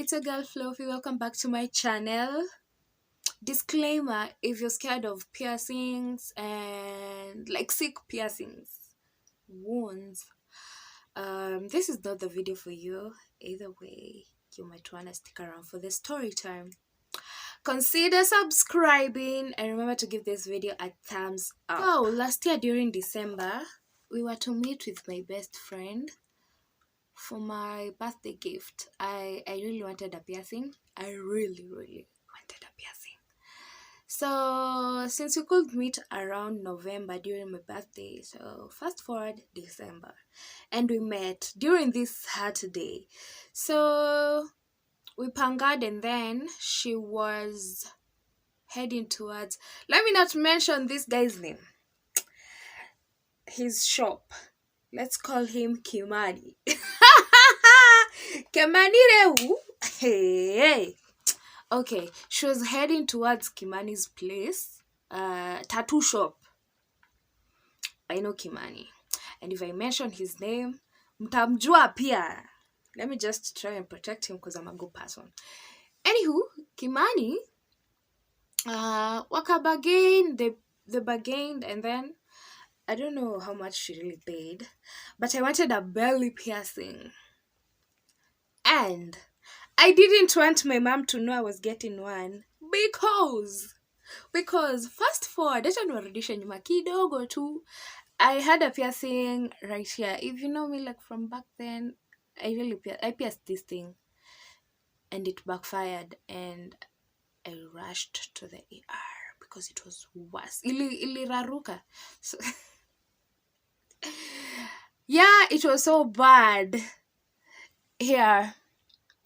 it's a girl Fluffy. Welcome back to my channel. Disclaimer: if you're scared of piercings and like sick piercings, wounds, this is not the video for you. Either way, you might want to stick around for the story time. Consider subscribing and remember to give this video a thumbs up. So last year during December, we were to meet with my best friend for my birthday gift. I really wanted a piercing. I really wanted a piercing. So since we could meet around November during my birthday, so fast forward December, and we met during this Saturday. So we pangaed, and then she was heading towards, let me not mention this guy's name, his shop. Let's call him Kimani. Kimani Rehu. Hey. Okay, she was heading towards Kimani's place, tattoo shop. I know Kimani, and if I mention his name, mtamjua pia. Let me just try and protect him because I'm a good person. Anywho, Kimani, waka bargained, they bargained, and then I don't know how much she really paid, but I wanted a belly piercing. And I didn't want my mom to know I was getting one because fast forward, acha niwarudishe nyuma kidogo tu. I had a piercing right here. If you know me like from back then, I pierced this thing and it backfired and I rushed to the ER because it was worse. Iliraruka. So yeah, it was so bad. Here,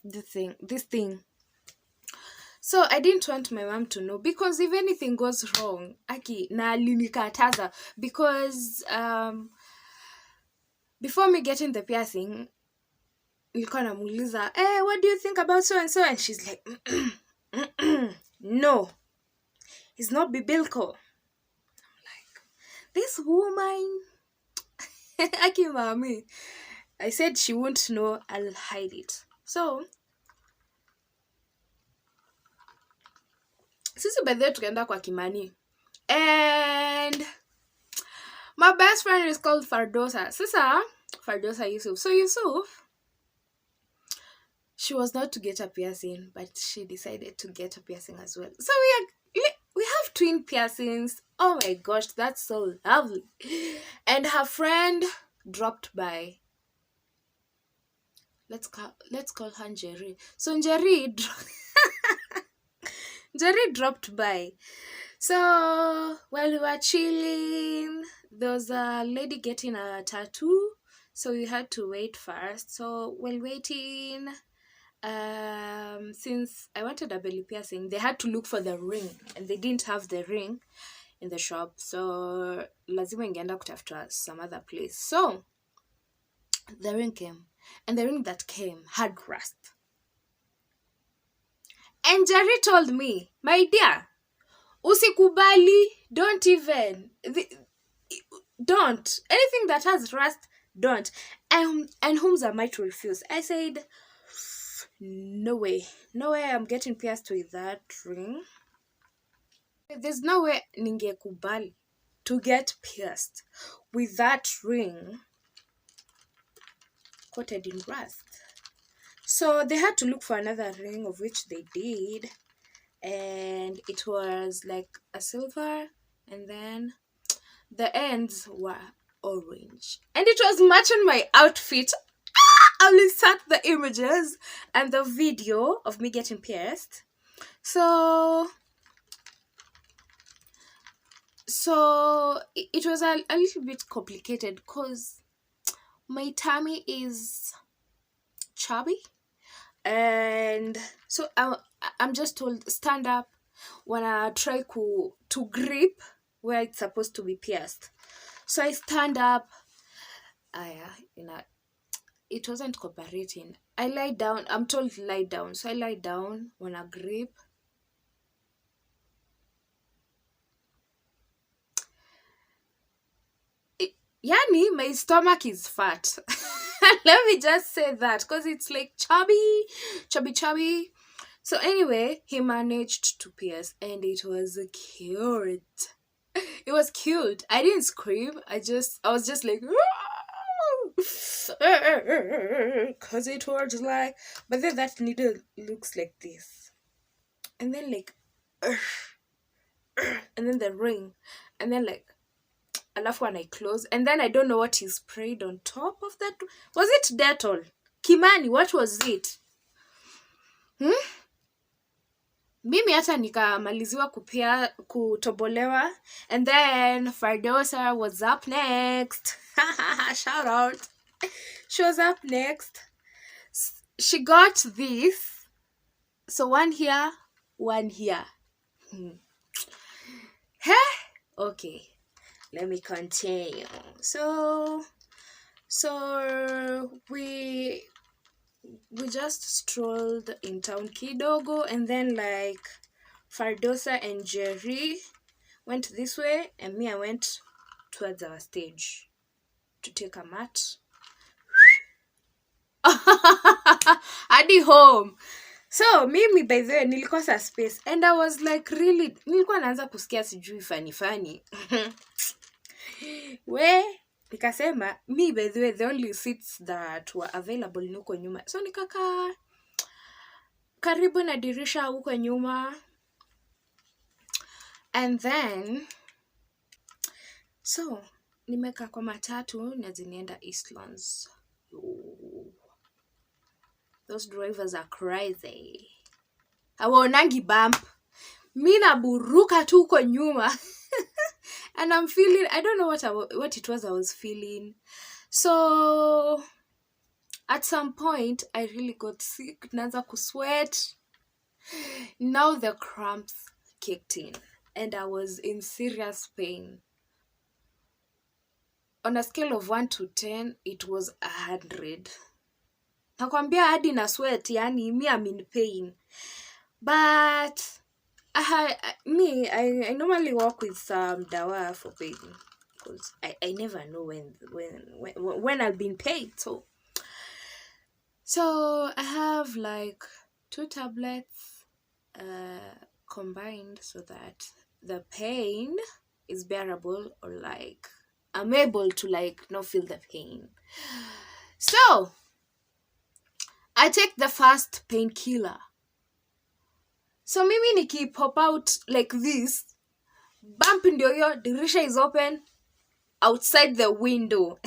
this thing. So I didn't want my mom to know because if anything goes wrong, aki na alinikataza because before me getting the piercing, nilikuwa namuuliza, what do you think about so and so? And she's like, no, it's not biblical. I'm like, this woman, aki mami. I said she won't know, I'll hide it. So sisi by the way tukaenda kwa Kimani, and my best friend is called Fardosa. Sasa Fardosa Yusuf. So Yusuf, she was not to get a piercing, but she decided to get a piercing as well. So we have twin piercings. Oh my gosh, that's so lovely. And her friend dropped by. Let's call her Njeri. So Njeri dropped by. So while we were chilling, there was a lady getting a tattoo. So we had to wait first. So while waiting, since I wanted a belly piercing, they had to look for the ring, and they didn't have the ring in the shop. So lazima ingeenda kutafuta some other place. So the ring came, and the ring that came had rust. And Jerry told me, my dear, usikubali, don't. Anything that has rust, don't. And Humza might refuse. I said, no way I'm getting pierced with that ring. There's no way ningekubali to get pierced with that ring coated in rust. So they had to look for another ring, of which they did, and it was like a silver, and then the ends were orange, and it was matching my outfit. I'll insert the images and the video of me getting pierced. So it was a little bit complicated because my tummy is chubby, and so I'm just told stand up when I try to grip where it's supposed to be pierced. So I stand up. It wasn't cooperating. I lie down. I'm told to lie down, so I lie down when I grip. Yani, my stomach is fat. Let me just say that because it's like chubby, chubby, chubby. So anyway, he managed to pierce, and it was cute. It was cute. I didn't scream. I was just like, because it was like, but then that needle looks like this, and then like, and then the ring, and then like, alafu when I close, and then I don't know what he sprayed on top of that. Was it Dettol? Kimani, what was it? Mimi hata nikamaliziwa kutobolewa, and then Fardosa was up next. Shout out. She was up next. She got this. So one here, one here. Okay, let me continue. So we just strolled in town kidogo, and then like Fardosa and Jerry went this way, and me, I went towards our stage to take a mat. Hadi home. So mimi by the way nilikosa space, and I was like really nilikuwa naanza kusikia sijui fani we nikasema me by the way the only seats that were available ni huko nyuma, so nikakaa karibu na dirisha huko nyuma, and then so nimekaa kwa matatu na zinaenda Eastlands. Those drivers are crazy. Hawaonangi bump. Mi naburuka tu huko nyuma. And I'm feeling, I don't know what it was I was feeling. So at some point I really got sick. Naanza kusweat. Now the cramps kicked in, and I was in serious pain. On a scale of 1 to 10, it was 100. Nakwambia hadi na sweat, yani me, I'm in pain. But I normally work with some dawa for pain, because I never know when I've been paid. So I have like 2 tablets combined so that the pain is bearable, or like I'm able to like not feel the pain. So I take the first painkiller. So mimi niki pop out like this, bump ndio hiyo, dirisha is open, outside the window.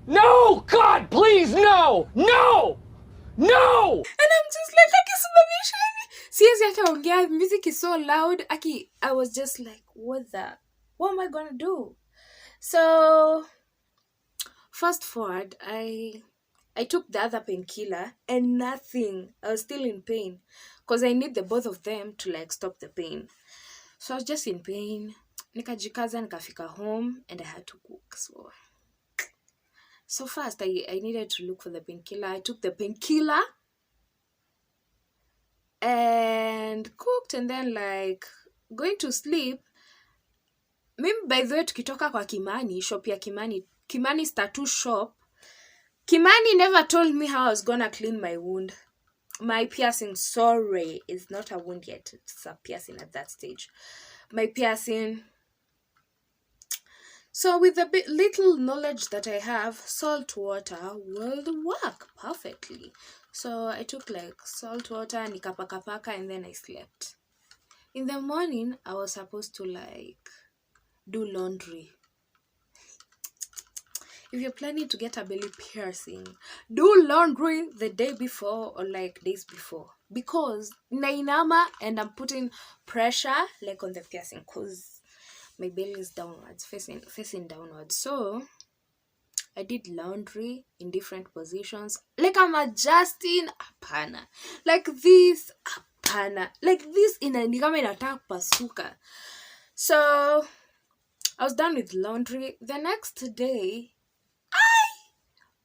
No, God, please, no, no, no. And I'm just like, akisimamishani. Siwezi hata ongea, music is so loud. I was just like, what am I gonna do? So fast forward, I took the other painkiller and nothing. I was still in pain because I need the both of them to like stop the pain. So I was just in pain. Nikajikaza, nikafika home, and I had to cook. So first I needed to look for the painkiller. I took the painkiller and cooked, and then like going to sleep. Mimi by the way tukitoka kwa Kimani, shop ya Kimani's tattoo shop, Kimani never told me how I was gonna clean my wound. My piercing, sorry, is not a wound yet. It's a piercing at that stage. My piercing. So with the little knowledge that I have, salt water will work perfectly. So I took like salt water, nikapaka, and then I slept. In the morning, I was supposed to like do laundry. If you're planning to get a belly piercing, do laundry the day before or like days before, because nainama and I'm putting pressure like on the piercing because my belly is downwards, facing downwards. So I did laundry in different positions, like I'm adjusting apana, like this apana, like this inanikama inataka kupasuka. So I was done with laundry. The next day,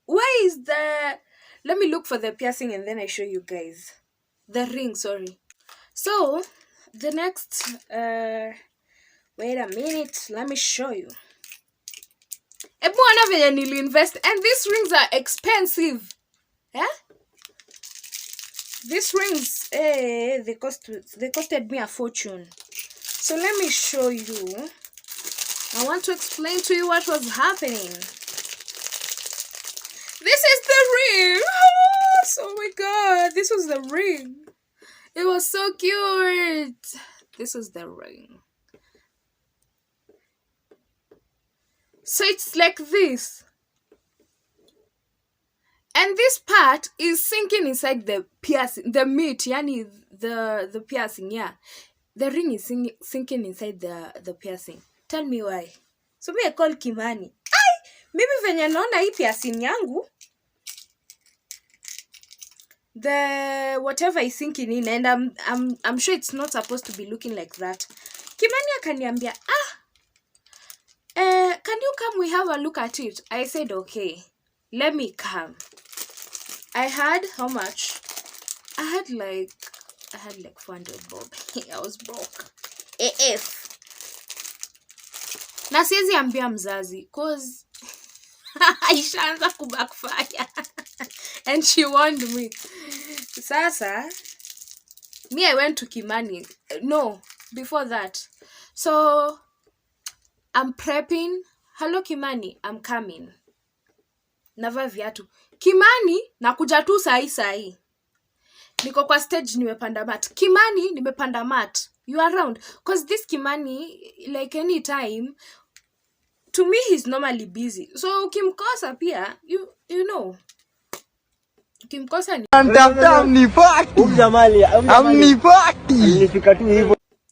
where is let me look for the piercing and then I show you guys. The ring, sorry. So the next wait a minute, let me show you. Ebu ana venye niliinvest, and these rings are expensive. Yeah? These rings, they costed me a fortune. So let me show you. I want to explain to you what was happening. This is the ring. Oh my god, this was the ring. It was so cute. This is the ring. So it's like this. And this part is sinking inside the piercing, the meat, yani the piercing, yeah. The ring is sinking inside the piercing. Tell me why. So me I call Kimani. Ay, maybe venye naona hii piercing yangu, the whatever is sinking in, and I'm sure it's not supposed to be looking like that. Kimani akaniambia, can you come, we have a look at it? I said, okay, let me come. I had how much? I had like 400 bob. I was broke. AF. Na siwezi ambia mzazi cause ishaanza kubackfire. And she warned me. Sasa, me I went to Kimani. No, before that. So, I'm prepping. Hello Kimani, I'm coming. Navaa viatu. Kimani, nakuja tu sahi. Niko kwa stage nimepanda mat. Kimani, nimepanda mat. You are around. Because this Kimani, like any time, to me he's normally busy. So ukimkosa pia, you know. Ukimkosa ni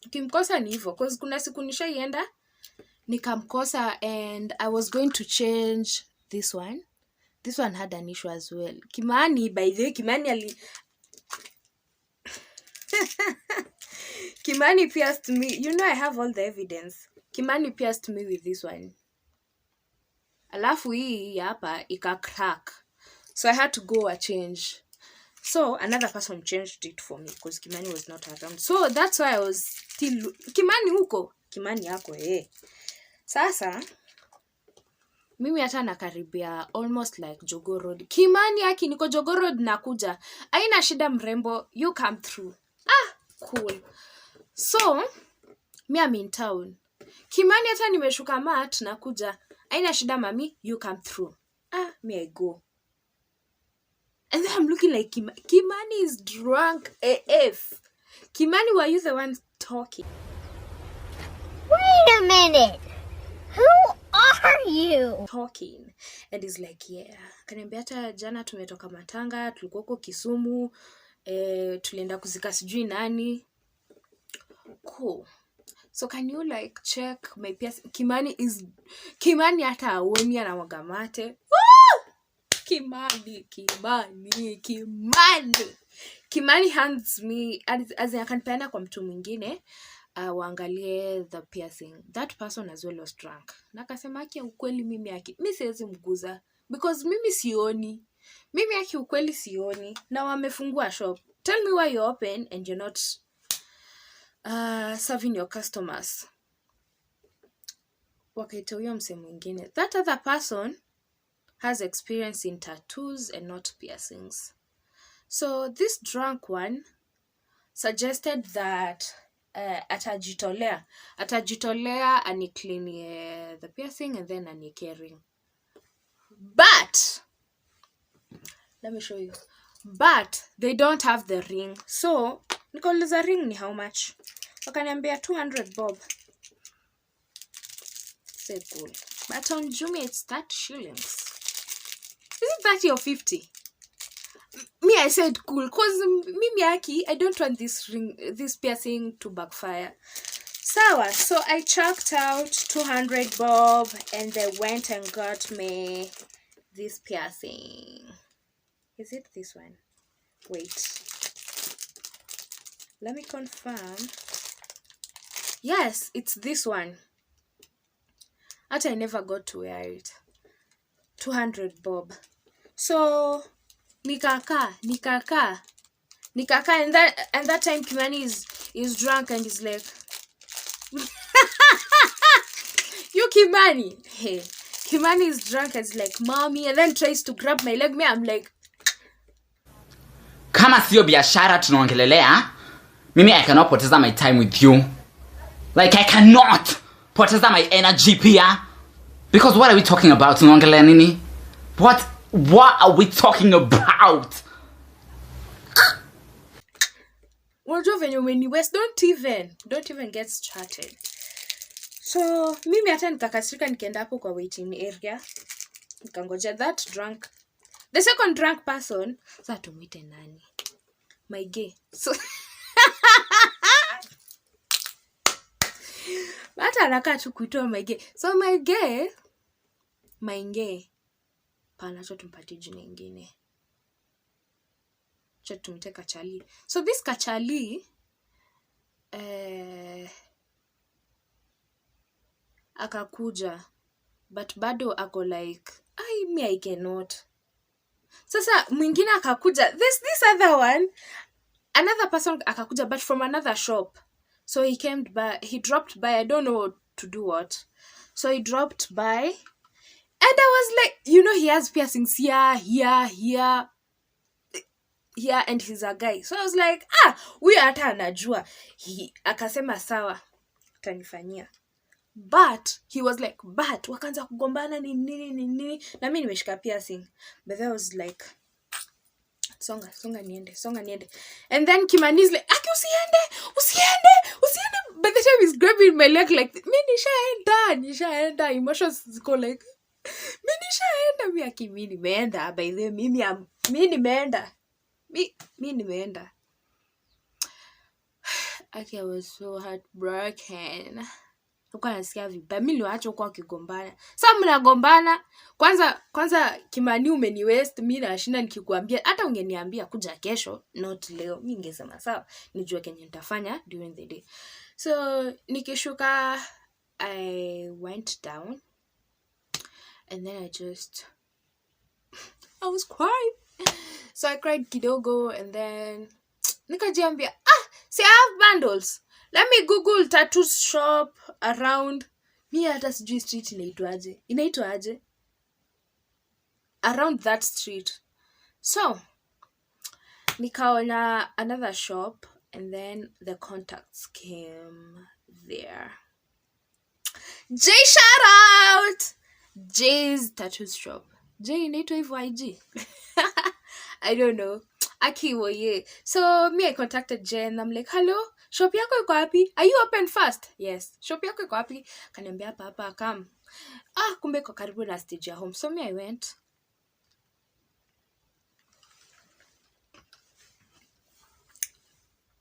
ukimkosa ni hivyo. Because kuna siku nishaienda nikamkosa, and I was going to change this one. This one had an issue as well. Kimani, by the way, Kimani Kimani pierced me. You know I have all the evidence. Kimani pierced me with this one. Alafu hii hapa ika crack. So I had to go a change. So another person changed it for me because Kimani was not around. So that's why I was still Kimani huko. Kimani yako Sasa mimi hata nakaribia almost like Jogoo Road. Kimani aki niko Jogoo Road nakuja. Haina shida mrembo, you come through. Cool. So me I'm in town. Kimani hata nimeshuka mat nakuja. Haina shida mami, you come through. Me I go. And then I'm looking like Kimani is drunk AF. Kimani, were you the one talking? Wait a minute. Who are you? Talking. And he's like, yeah. Kaniambia hata jana tumetoka matanga, tulikuwa huko Kisumu, tulienda kuzika sijui nani. Cool. So can you like check my piercing? Kimani hata aoni anamwaga mate. Kimani hands me as I akanipenda kwa mtu mwingine waangalie the piercing. That person as well was drunk. Na akasema yake ukweli mimi siwezi mguza because mimi sioni. Mimi yake ukweli sioni na wamefungua shop. Tell me why you're open and you're not serving your customers. Wakaita huyo mse mwingine. That other person has experience in tattoos and not piercings. So this drunk one suggested that atajitolea aniclean the piercing and then anieke ring. But let me show you. But they don't have the ring. So nikauliza ring ni how much? Wakaniambia 200 bob. Said cool. But on Jumia it's 30 shillings. Is it 30 or 50? Me, I said cool, cause mimi aki, I don't want this piercing to backfire. Sawa, so I chucked out 200 bob and they went and got me this piercing. Is it this one? Wait. Let me confirm. Yes, it's this one. But I never got to wear it. 200 bob. So nikaka and that time Kimani is drunk and is like you Kimani. Hey, Kimani is drunk and is like, mommy, and then tries to grab my leg. Me, I'm like, kama sio biashara tunaongelelea, mimi I cannot poteza my time with you. Like I cannot poteza my energy pia. Because what are we talking about? Tunaongelea nini? What are we talking about? don't even get started. So mimi hata nikakasirika, nikaenda hapo kwa waiting area, nikangoja that drunk, the second drunk person. Sasa tumwite nani? My gay. So hata anakaa tu kuitwa my gay. So my gay pana, cho tumpatie jina ingine, cho tumite Kachali. So this Kachali akakuja, but bado ako like, I cannot. Sasa mwingine akakuja, this other one, another person akakuja, but from another shop. So he dropped by, I don't know to do what. So he dropped by, and I was like, he has piercings here, and he's a guy. So I was like, huyu hata anajua. Akasema sawa, tanifanyia. But he was like, but wakaanza kugombana nini, na mimi nimeshika piercing. But I was like, songa niende. And then Kimani's like, aki usiende. By the time he's grabbing my leg like, mi nishaenda. Emotions ziko like, mi nishaenda. Mi aki mi nimeenda. By the way, mi nimeenda. Mi nimeenda. Aki, I was so heartbroken. Nilikuwa nasikia vibaya. Mimi niliacha huko wakigombana. Sasa mnagombana. Kwanza Kimani umeni waste, mimi nashinda nikikuambia, hata ungeniambia kuja kesho, not leo. Mimi ningesema sawa, nijue kenye nitafanya during the day. So nikishuka, I went down, and then I was crying. So I cried kidogo, and then nikajiambia, see, I have bundles. Let me Google tattoo shop around. Mi hata sijui street inaitwaje. Around that street. So nikaona another shop, and then the contacts came there. Jay, shout out! Jay's tattoo shop. Jay inaitwa hivyo IG. I don't know. Akiwoye. So me, I contacted Jay, and I'm like, hello, shop yako iko wapi? Are you open fast? Yes. Shop yako iko wapi? Kaniambia hapa come. Kumbe iko karibu na stage ya home. So me, I went.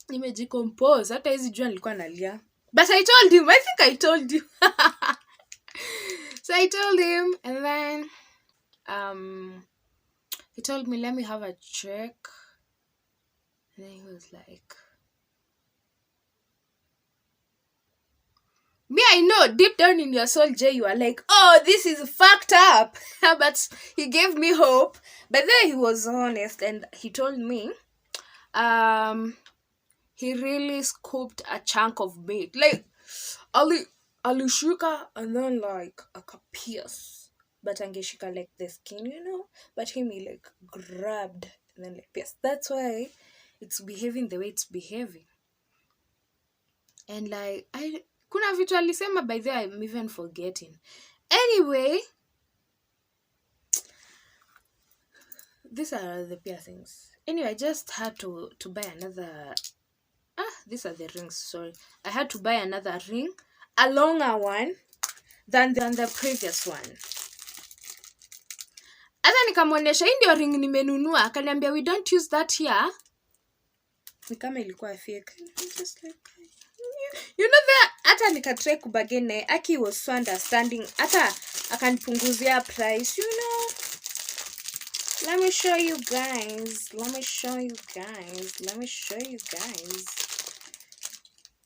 Nimejicompose. Hata hizi jua nilikuwa nalia. But I told him. I think I told you. So I told him, and then he told me, let me have a check. And then he was like, me, I know deep down in your soul, Jay, you are like, oh, this is fucked up. But he gave me hope. But then he was honest, and he told me he really scooped a chunk of meat. Like, alishika, and then like akapierce. But angeshika like the skin, But he like grabbed and then like pierced. That's why it's behaving the way it's behaving. And like, kuna vitu alisema, by the way, I'm even forgetting. Anyway, these are the piercings. Anyway, I just had to buy another. These are the rings, sorry. I had to buy another ring, a longer one than the previous one. Hata nikamwonyesha, hii ndio ring nimenunua. Akaniambia, we don't use that here. Ni kama ilikuwa fake. Just like, that. Hata nikatry kubagene. Aki was so understanding. Hata akanipunguzia price, Let me show you guys.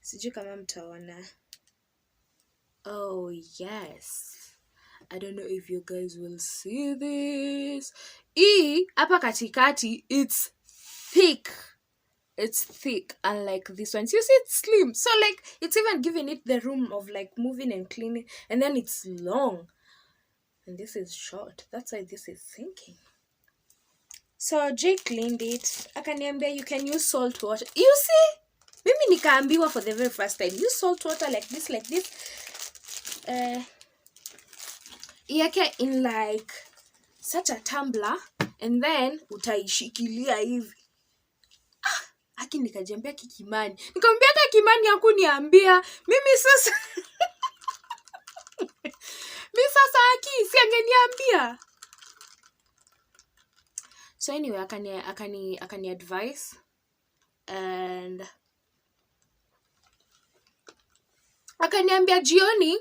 Sijui kama mtaona. Oh, yes. I don't know if you guys will see this. Hapa katikati, it's thick. It's thick, unlike this one. You see, it's slim. So, like, it's even giving it the room of, like, moving and cleaning. And then it's long. And this is short. That's why this is sinking. So Jay cleaned it. Akaniambia you can use salt water. You see? Mimi nikaambiwa for the very first time. Use salt water like this. Iweke in like such a tumbler and then utaishikilia hivi. Aki nikajambia Kimani. Nikamwambia hata Kimani hakuniambia. Mimi sasa Aki si angeniambia. So anyway, akani advice and akaniambia jioni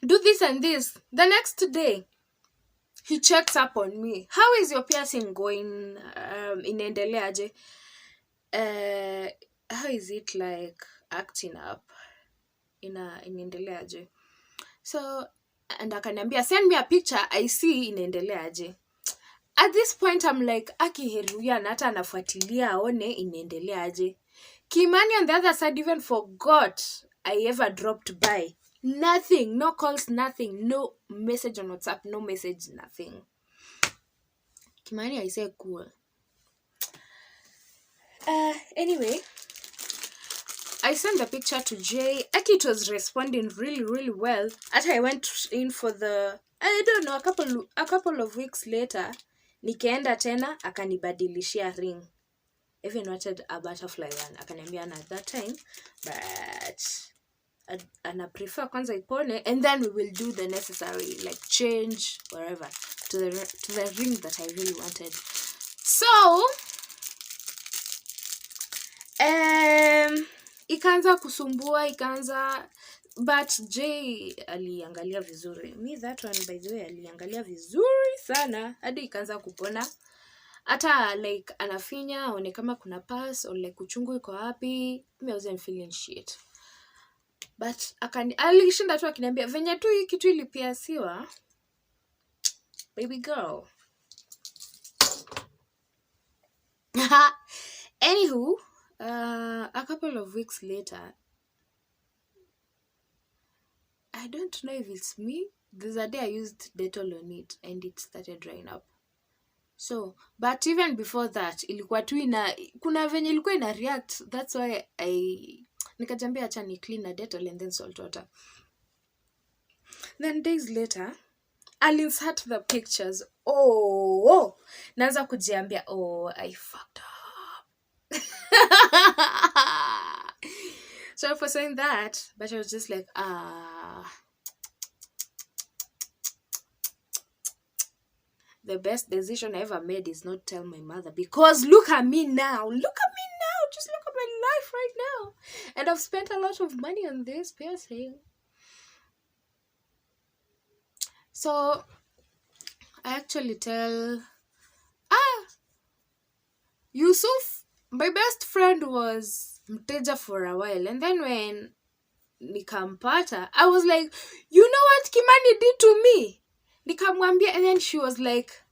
do this and this. The next day he checks up on me. How is your piercing going? Inaendeleaje? How is it like acting up? Inaendeleaje? So and akaniambia send me a picture I see inaendeleaje. At this point I'm like akiheruya na hata anafuatilia aone inaendeleaje. Kimani on the other side even forgot I ever dropped by. Nothing, no calls, nothing, no message on WhatsApp, no message, nothing. Kimani, I say cool. Anyway, I sent the picture to Jay. Aki was responding really well. After I went in for the, I don't know, a couple of weeks later, nikaenda tena akanibadilishia ring. Even wanted a butterfly one. Akaniambia at that time, but and I prefer kwanza ipone, and then we will do the necessary like change wherever to the ring that I really wanted. So ikaanza kusumbua but Jay aliangalia vizuri. Me that one by the way aliangalia vizuri sana hadi ikaanza kupona. Hata like anafinya aone kama kuna pass or like uchungu iko wapi. I wasn't feeling shit. But alishinda tu akiniambia venye tu hii kitu ilipiasiwa. Baby girl. Anywho, a couple of weeks later, I don't know if it's me. There's a day I used Dettol on it and it started drying up. So, but even before that, ilikuwa tu kuna venye ilikuwa ina react. That's why nikajambia acha ni clean na Dettol and then salt water. Then days later, I'll insert the pictures. Naanza kujiambia, I fucked up. So for saying that, but I was just like, the best decision I ever made is not tell my mother, because look at me now. Just look at my life right now. And I've spent a lot of money on this piercing. So I actually tell Yusuf, my best friend was mteja for a while, and then when nikampata, I was like, you know what Kimani did to me? Nikamwambia, and then she was like,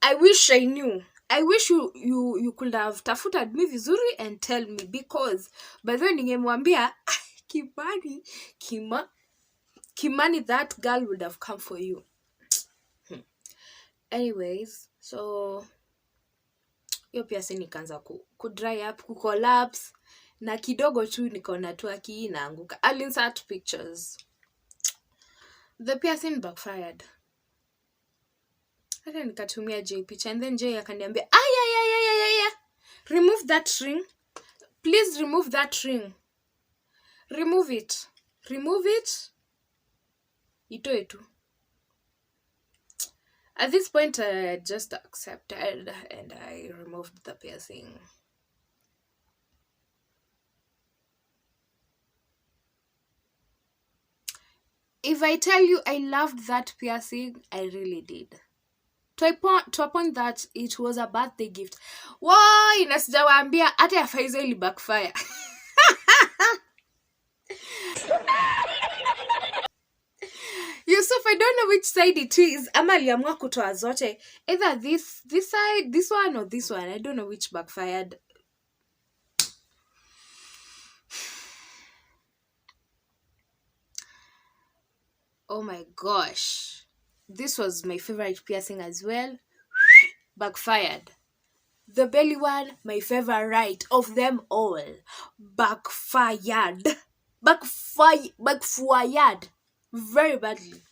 I wish I knew. I wish you could have tafuta me vizuri and tell me, because by the way ningemwambia Kimani, that girl would have come for you. Anyways, so hiyo pia si nikaanza ku dry up, ku collapse, na kidogo tu nikaona tu inaanguka. I'll insert pictures. The piercing backfired. Hata nikatumia Jay picture, and then Jay akaniambia, remove that ring. Please remove that ring. Remove it. Itoe tu. At this point, I just accepted and I removed the piercing. If I tell you I loved that piercing, I really did. To a point that it was a birthday gift. Why? Nasijawaambia hata ya Faiza ili backfire. Yusuf, I don't know which side it is. Ama aliamua kutoa zote. Either this side, this one, or this one. I don't know which backfired. Oh my gosh. This was my favorite piercing as well. Backfired. The belly one, my favorite of them all. Backfired. Backfired. Very badly.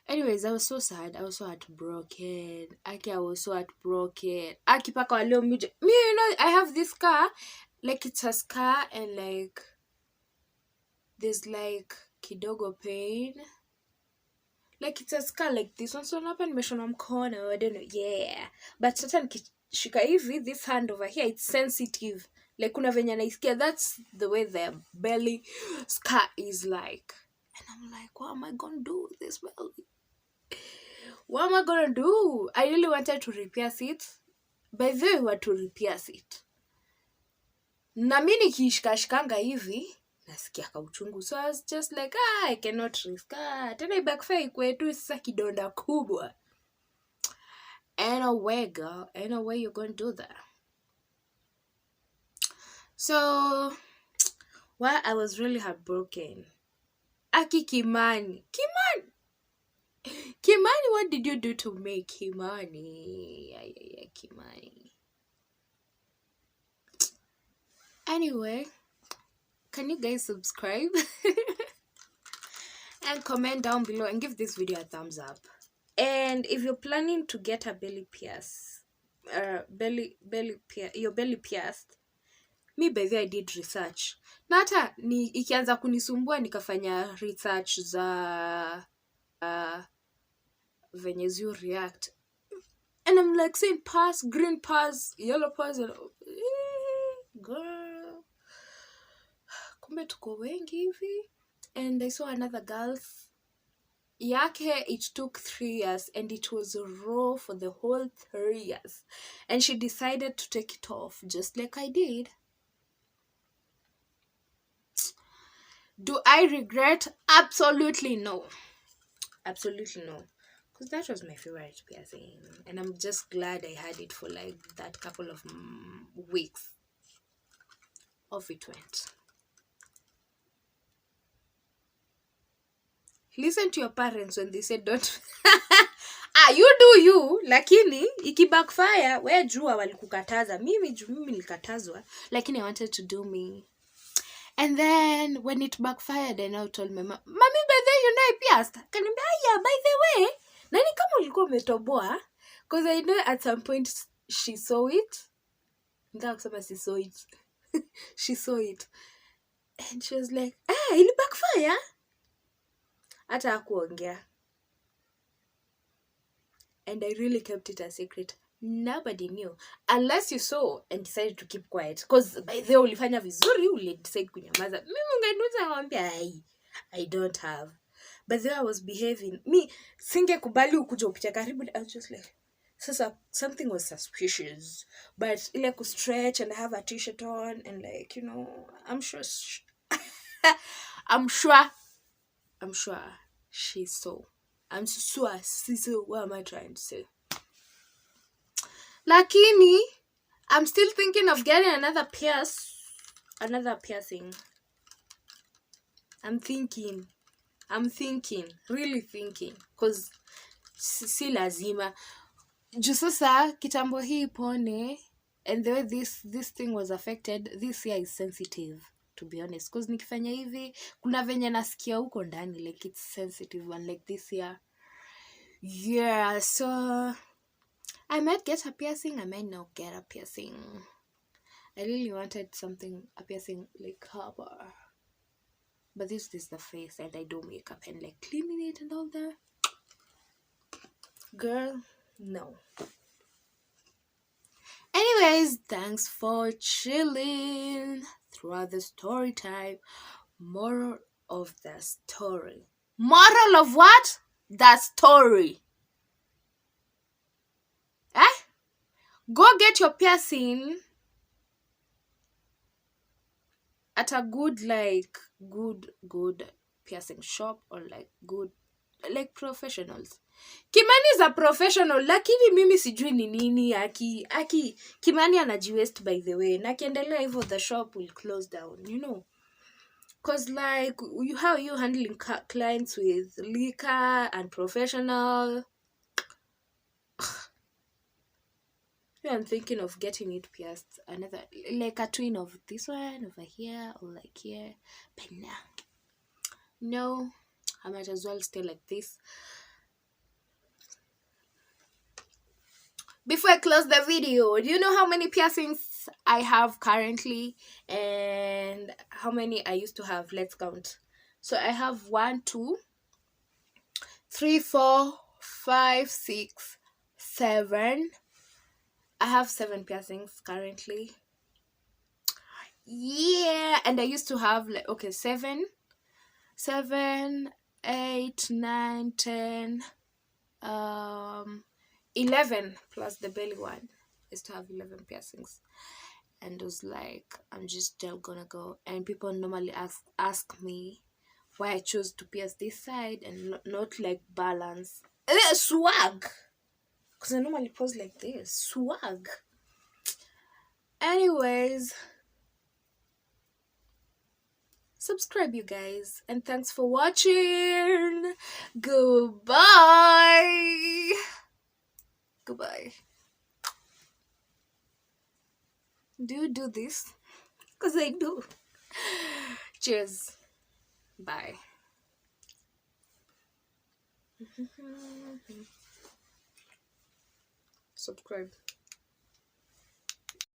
Anyways, I was so sad. I was so heartbroken. I was so heartbroken. Paka waleo muje. Me, I have this scar. Like, it's a scar and like there's like kidogo pain. Like, it's a scar like this one. So hapa nimeshona mkono. I don't know. Yeah. But sasa nikishika hivi, this hand over here, it's sensitive. Like, kuna venye naisikia. That's the way the belly scar is like. And I'm like, what am I gonna do with this belly? What am I gonna do? I really wanted to repierce it. By the way, we were to repierce it. Na mimi nikishikashikanga hivi, nasikia kauchungu. So I was just like, I cannot risk. Tena backfire kwetu sasa kidonda kubwa. Ain't no way, girl. Ain't no way you're gonna do that. So, well, I was really heartbroken. Kimani, what did you do to me, Kimani? Kimani. Anyway, can you guys subscribe and comment down below and give this video a thumbs up? And if you're planning to get a belly pierce, your belly pierced, me by the way, I did research. Na hata ikianza kunisumbua nikafanya research za venye you react. And I'm like saying pass, green pass, yellow pass, and girl. Kumbe tuko wengi hivi. And I saw another girl's yake, it took 3 years and it was raw for the whole 3 years. And she decided to take it off just like I did. Do I regret? Absolutely no. Absolutely no. Because that was my favorite piercing. And I'm just glad I had it for like that couple of weeks. Off it went. Listen to your parents when they say don't. You do you. Lakini, iki backfire, we jua walikukataza. Mimi nilikatazwa. Lakini I wanted to do me. And then when it backfired, and I told my mom, Mommy, by the way, you know I pierced. Kaniambia, yeah, by the way, nani kama ulikuwa umetoboa? Because I know at some point she saw it. She saw it. She saw it. And she was like, ili backfire? Hata hakuongea. And I really kept it a secret. Nobody knew. Unless you saw and decided to keep quiet. Because by the way, ulifanya vizuri, uli decide kunyamaza. Mimi ungenuza mwambia, I don't have. But the way I was behaving, me, singekubali ukuja upite karibu. I was just like, something was suspicious. But ile ku stretch and have a t-shirt on and like, I'm sure she saw. I'm sure she saw. What am I trying to say? Lakini, I'm still thinking of getting another piercing. I'm thinking, really thinking, because si lazima. Juu sasa kitambo hii pone, and the way this thing was affected, this year is sensitive, to be honest, because nikifanya hivi, kuna venye nasikia huko ndani, like it's sensitive, and like this year, yeah, so I might get a piercing, I might not get a piercing. I really wanted a piercing like cover. But this is the face and I do makeup and like cleaning it and all that. Girl, no. Anyways, thanks for chilling throughout the story time. Moral of the story. Moral of what? The story. Go get your piercing at a good piercing shop or like professionals. Kimani is a professional, lakini mimi sijui ni nini Kimani anajiwaste by the way. Na kiendelea hivyo the shop will close down, Cause like how are you handling clients with liquor and professional? Yeah, I'm thinking of getting it pierced. Another, like a twin of this one over here or like here. But no, I might as well stay like this. Before I close the video, do you know how many piercings I have currently and how many I used to have? Let's count. So I have 1, 2, 3, 4, 5, 6, 7. I have 7 piercings currently. Yeah, and I used to have like, okay, 7, 8, 9, 10, 11 plus the belly one. I used to have 11 piercings. And it was like, I'm just gonna go. And people normally ask me why I chose to pierce this side and not like balance. Swag! Because I normally pose like this. Swag! Anyways, subscribe, you guys. And thanks for watching. Goodbye. Goodbye. Do you do this? Because I do. Cheers. Bye. Subscribe.